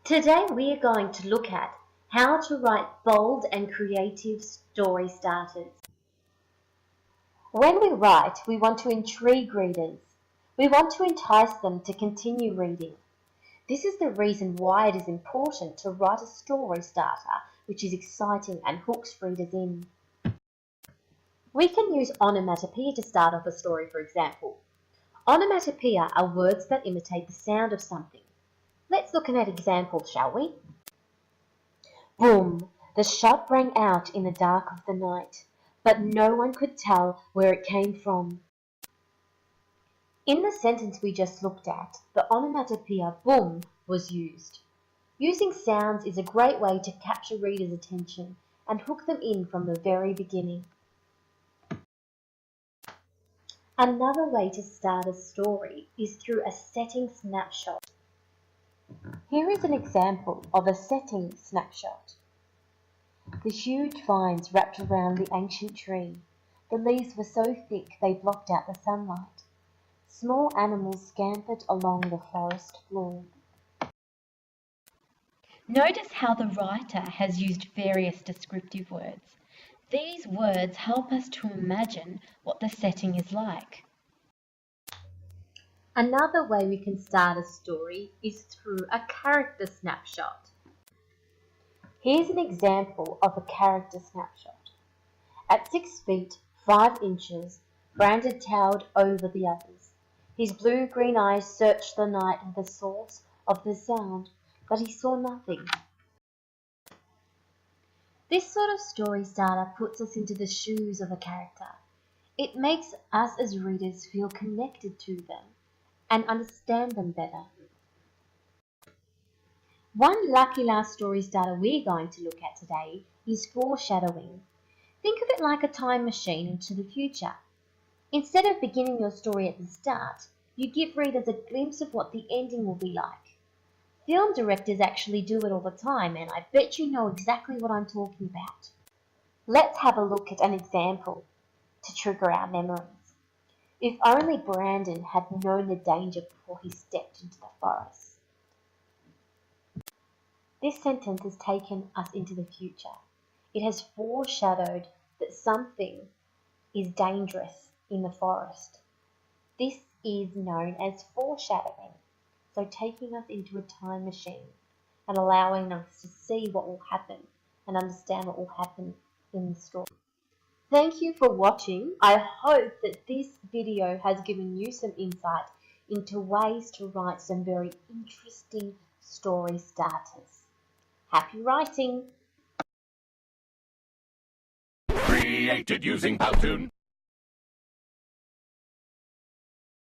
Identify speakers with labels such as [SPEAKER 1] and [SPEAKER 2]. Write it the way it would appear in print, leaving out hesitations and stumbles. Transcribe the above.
[SPEAKER 1] Today we are going to look at how to write bold and creative story starters. When we write, we want to intrigue readers. We want to entice them to continue reading. This is the reason why it is important to write a story starter which is exciting and hooks readers in. We can use onomatopoeia to start off a story, for example. Onomatopoeia are words that imitate the sound of something. Let's look at an example, shall we? Boom! The shot rang out in the dark of the night, but no one could tell where it came from. In the sentence we just looked at, the onomatopoeia boom was used. Using sounds is a great way to capture readers' attention and hook them in from the very beginning. Another way to start a story is through a setting snapshot. Here is an example of a setting snapshot. The huge vines wrapped around the ancient tree. The leaves were so thick they blocked out the sunlight. Small animals scampered along the forest floor.
[SPEAKER 2] Notice how the writer has used various descriptive words. These words help us to imagine what the setting is like.
[SPEAKER 1] Another way we can start a story is through a character snapshot. Here's an example of a character snapshot. At 6 feet, 5 inches, Brandon towered over the others. His blue-green eyes searched the night for the source of the sound, but he saw nothing. This sort of story starter puts us into the shoes of a character. It makes us as readers feel connected to them and understand them better. One lucky last story starter we're going to look at today is foreshadowing. Think of it like a time machine into the future. Instead of beginning your story at the start, you give readers a glimpse of what the ending will be like. Film directors actually do it all the time, and I bet you know exactly what I'm talking about. Let's have a look at an example to trigger our memories. If only Brandon had known the danger before he stepped into the forest. This sentence has taken us into the future. It has foreshadowed that something is dangerous in the forest. This is known as foreshadowing, so taking us into a time machine and allowing us to see what will happen and understand what will happen in the story. Thank you for watching. I hope that this video has given you some insight into ways to write some very interesting story starters. Happy writing!
[SPEAKER 3] Created using Powtoon.